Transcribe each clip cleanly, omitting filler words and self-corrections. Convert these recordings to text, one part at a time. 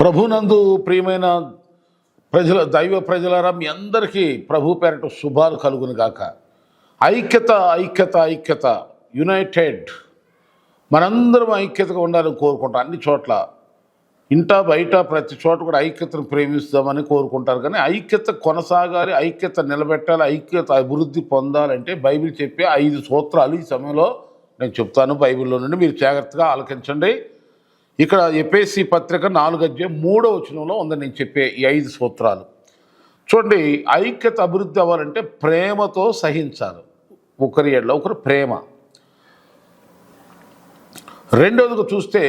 ప్రభునందు ప్రియమైన దైవ ప్రజలారా, మీ అందరికీ ప్రభు పేరట శుభాలు కలుగును గాక. ఐక్యత ఐక్యత ఐక్యత, యునైటెడ్. మనందరం ఐక్యతగా ఉండాలని కోరుకుంటాం. అన్ని చోట్ల, ఇంట బయట ప్రతి చోట కూడా ఐక్యతను ప్రేమిస్తామని కోరుకుంటారు. కానీ ఐక్యత కొనసాగాలి, ఐక్యత నిలబెట్టాలి, ఐక్యత అభివృద్ధి పొందాలంటే బైబిల్ చెప్పే 5 సూత్రాలు ఈ సమయంలో నేను చెప్తాను. బైబిల్లో నుండి మీరు జాగ్రత్తగా ఆలకించండి. ఇక్కడ ఎఫెసీ పత్రిక 4:3 ఉంది నేను చెప్పే ఈ 5 సూత్రాలు. చూడండి, ఐక్యత అభివృద్ధి అవ్వాలంటే ప్రేమతో సహించాలి. ఒకరి ఎడల ఒకరు ప్రేమ. రెండవదిగా చూస్తే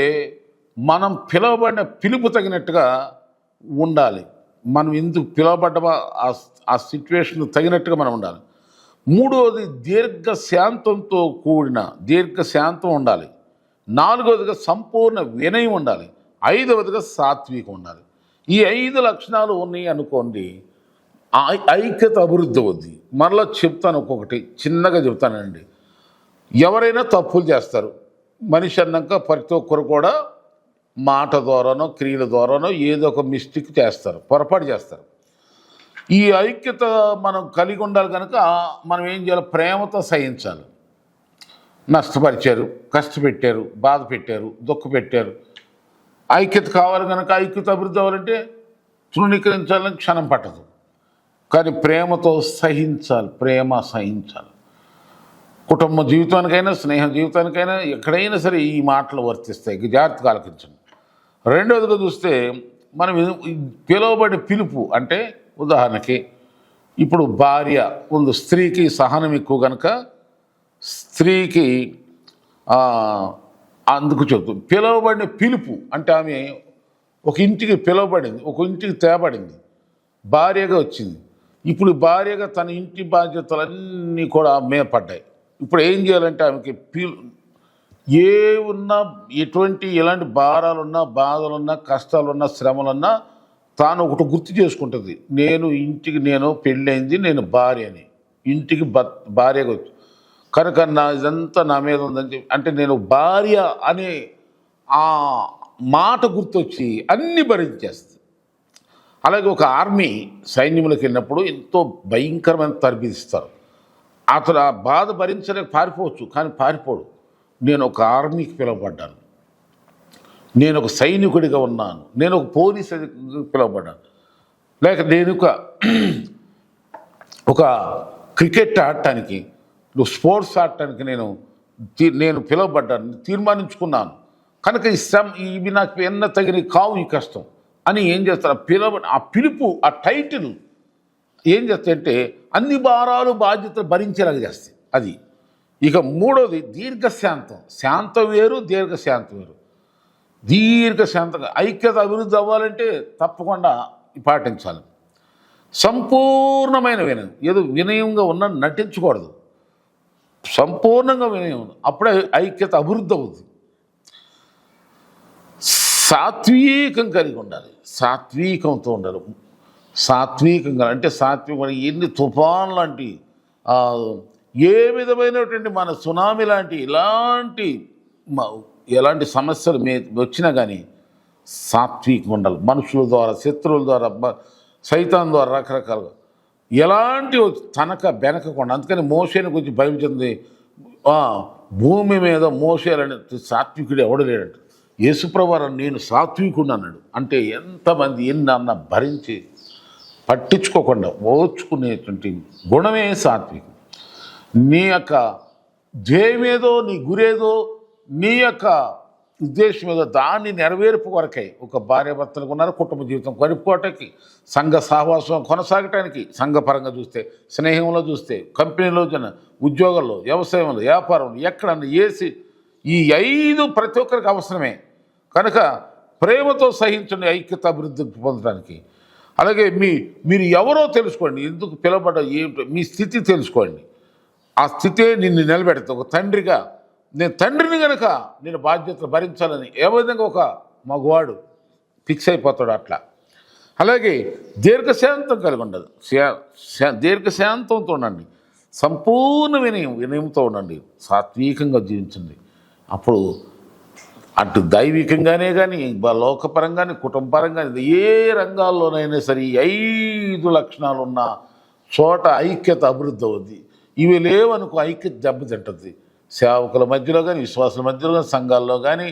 మనం పిలువబడిన పిలుపు తగినట్టుగా ఉండాలి. మనం ఎందుకు పిలువబడ్డమా ఆ సిచ్యువేషన్ తగినట్టుగా మనం ఉండాలి. మూడవది దీర్ఘశాంతంతో కూడిన దీర్ఘశాంతం ఉండాలి. నాలుగవదిగా సంపూర్ణ వినయం ఉండాలి. ఐదవదిగా సాత్వికం ఉండాలి. ఈ 5 లక్షణాలు ఉన్నాయి అనుకోండి, ఐక్యత అభివృద్ధి అవుద్ది. మరలా చెప్తాను, ఒక్కొక్కటి చిన్నగా చెప్తానండి. ఎవరైనా తప్పులు చేస్తారు. మనిషి అన్నాక ప్రతి ఒక్కరు కూడా మాట ద్వారానో క్రియల ద్వారానో ఏదో ఒక మిస్టేక్ చేస్తారు, పొరపాటు చేస్తారు. ఈ ఐక్యత మనం కలిగి ఉండాలి కనుక మనం ఏం చేయాలి? ప్రేమతో సహించాలి. నష్టపరిచారు, కష్టపెట్టారు, బాధ పెట్టారు, దుఃఖ పెట్టారు. ఐక్యత కావాలి కనుక, ఐక్యత అభివృద్ధి అవ్వాలంటే తృణీకరించాలని క్షణం పట్టదు. కానీ ప్రేమతో సహించాలి, ప్రేమ సహించాలి. కుటుంబ జీవితానికైనా, స్నేహ జీవితానికైనా, ఎక్కడైనా సరే ఈ మాటలు వర్తిస్తాయి. జాగ్రత్తగా ఆలకించండి. రెండవదిగా చూస్తే మనం పిలువబడే పిలుపు అంటే, ఉదాహరణకి ఇప్పుడు భార్య ఉంది, స్త్రీకి సహనం ఎక్కువ కనుక స్త్రీకి అందుకు చెబుతుంది. పిలువబడిన పిలుపు అంటే ఆమె ఒక ఇంటికి పిలువబడింది, ఒక ఇంటికి తేబడింది, భార్యగా వచ్చింది. ఇప్పుడు భార్యగా తన ఇంటి బాధ్యతలన్నీ కూడా మేపడ్డాయి. ఇప్పుడు ఏం చేయాలంటే ఆమెకి ఏ ఉన్నా, ఎటువంటి ఎలాంటి భారాలున్నా, బాధలున్నా, కష్టాలున్నా, శ్రమలున్నా తాను ఒకటి గుర్తు చేసుకుంటుంది. నేను పెళ్ళైంది, నేను భార్యని, ఇంటికి భార్యగా వచ్చి కనుక ఇదంతా నా మీద ఉందని చెప్పి, అంటే నేను భార్య అనే ఆ మాట గుర్తొచ్చి అన్నీ భరించేస్తుంది. అలాగే ఒక ఆర్మీ సైన్యంలోకి వెళ్ళినప్పుడు ఎంతో భయంకరమైన తరబిదిస్తారు. అతను ఆ బాధ భరించలేక పారిపోవచ్చు, కానీ పారిపోడు. నేను ఒక ఆర్మీకి పిలువబడ్డాను, నేను ఒక సైనికుడిగా ఉన్నాను, నేను ఒక పోలీస్ పిలువబడ్డాను, లేక నేను ఒక క్రికెట్ ఆడటానికి, స్పోర్ట్స్ ఆడటానికి నేను పిలువబడ్డాను, తీర్మానించుకున్నాను కనుక ఇవి నాకు ఎన్న తగిన కావు, ఈ కష్టం అని ఏం చేస్తారు? ఆ పిలుపు, ఆ టైటిల్ ఏం చేస్తాయంటే అన్ని భారాలు బాధ్యతలు భరించేలాగా చేస్తాయి. అది. ఇక మూడోది దీర్ఘశాంతం. శాంతం వేరు, దీర్ఘశాంతం వేరు. దీర్ఘశాంతంగా ఐక్యత అభివృద్ధి అవ్వాలంటే తప్పకుండా పాటించాలి. సంపూర్ణమైన వినయం. ఏదో వినయంగా ఉన్న నటించకూడదు, సంపూర్ణంగా వినయం. అప్పుడే ఐక్యత అభివృద్ధి అవుతుంది. సాత్వికం కలిగి ఉండాలి, సాత్వికంతో ఉండాలి. సాత్వికంగా అంటే సాత్వికం ఎన్ని తుఫాన్ లాంటి, ఏ విధమైనటువంటి మన సునామీ లాంటి ఎలాంటి సమస్యలు వచ్చినా కానీ సాత్వికం ఉండాలి. మనుషుల ద్వారా, శత్రువుల ద్వారా, సైతాన్ ద్వారా రకరకాలుగా ఎలాంటి తనక బెనకకుండా. అందుకని మోషేని గురించి భయపడుతుంది. భూమి మీద మోషేలని సాత్వికుడు ఎవడు లేడంట. యేసుప్రభువు నేను సాత్వికుడు అన్నాడు. అంటే ఎంతమంది ఎన్నన్నా భరించి పట్టించుకోకుండా ఓర్చుకునేటువంటి గుణమే సాత్వికం. నీ యొక్క ధ్యేయమేదో, నీ గురేదో, నీ యొక్క ఉద్దేశం ఏదో దాన్ని నెరవేర్పు కొరకై ఒక భార్యాభర్తలకు ఉన్నారు, కుటుంబ జీవితం గడుపుకోవటానికి, సంఘ సహవాసం కొనసాగటానికి, సంఘపరంగా చూస్తే, స్నేహంలో చూస్తే, కంపెనీలో, ఉద్యోగాల్లో, వ్యవసాయంలో, వ్యాపారంలో, ఎక్కడన్నా ఈ 5 ప్రతి ఒక్కరికి అవసరమే. కనుక ప్రేమతో సహించండి ఐక్యత అభివృద్ధి పొందడానికి. అలాగే మీరు ఎవరో తెలుసుకోండి, ఎందుకు పిలువబడ్డ ఏమిటో మీ స్థితి తెలుసుకోండి. ఆ స్థితే నిన్ను నిలబెడతా. ఒక తండ్రిగా నేను తండ్రిని కనుక నేను బాధ్యతలు భరించాలని ఏ విధంగా ఒక మగవాడు ఫిక్స్ అయిపోతాడు అట్లా. అలాగే దీర్ఘశాంతం కలిగి ఉండాలి. దీర్ఘశాంతంతో ఉండండి, సంపూర్ణ వినయంతో ఉండండి, సాత్వికంగా జీవించండి. అప్పుడు అటు దైవికంగానే కానీ లోకపరంగానే కుటుంబపరంగానే ఏ రంగాల్లోనైనా సరే ఈ 5 లక్షణాలు ఉన్న చోట ఐక్యత అభివృద్ధి అవుద్ది. ఇవి లేవనుకో ఐక్యత దెబ్బతింటుంది. సేవకుల మధ్యలో కానీ, విశ్వాసుల మధ్యలో కానీ, సంఘాల్లో కానీ,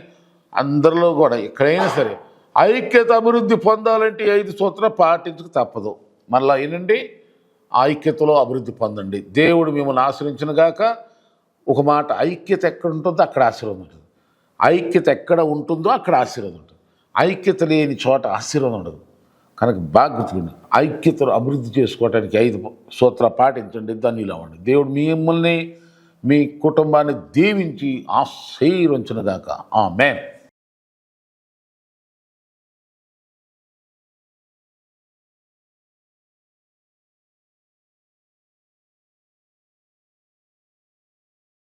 అందరిలో కూడా ఎక్కడైనా సరే ఐక్యత అభివృద్ధి పొందాలంటే 5 సూత్రాలు పాటించక తప్పదు. మళ్ళీ ఏనండి, ఐక్యతలో అభివృద్ధి పొందండి. దేవుడు మిమ్మల్ని ఆశ్రయించిన గాక. ఒక మాట, ఐక్యత ఎక్కడ ఉంటుందో అక్కడ ఆశీర్వాదం ఉంటుంది. ఐక్యత ఎక్కడ ఉంటుందో అక్కడ ఆశీర్వాదం ఉంటుంది. ఐక్యత లేని చోట ఆశీర్వాదం ఉండదు. కనుక బాగా గుర్తుకుని ఐక్యతను అభివృద్ధి చేసుకోవడానికి 5 సూత్రాలు పాటించండి. ధన్యులు అవ్వండి. దేవుడు మిమ్మల్ని, మీ కుటుంబాన్ని దీవించి ఆశీర్వదించును గాక. ఆమేన్.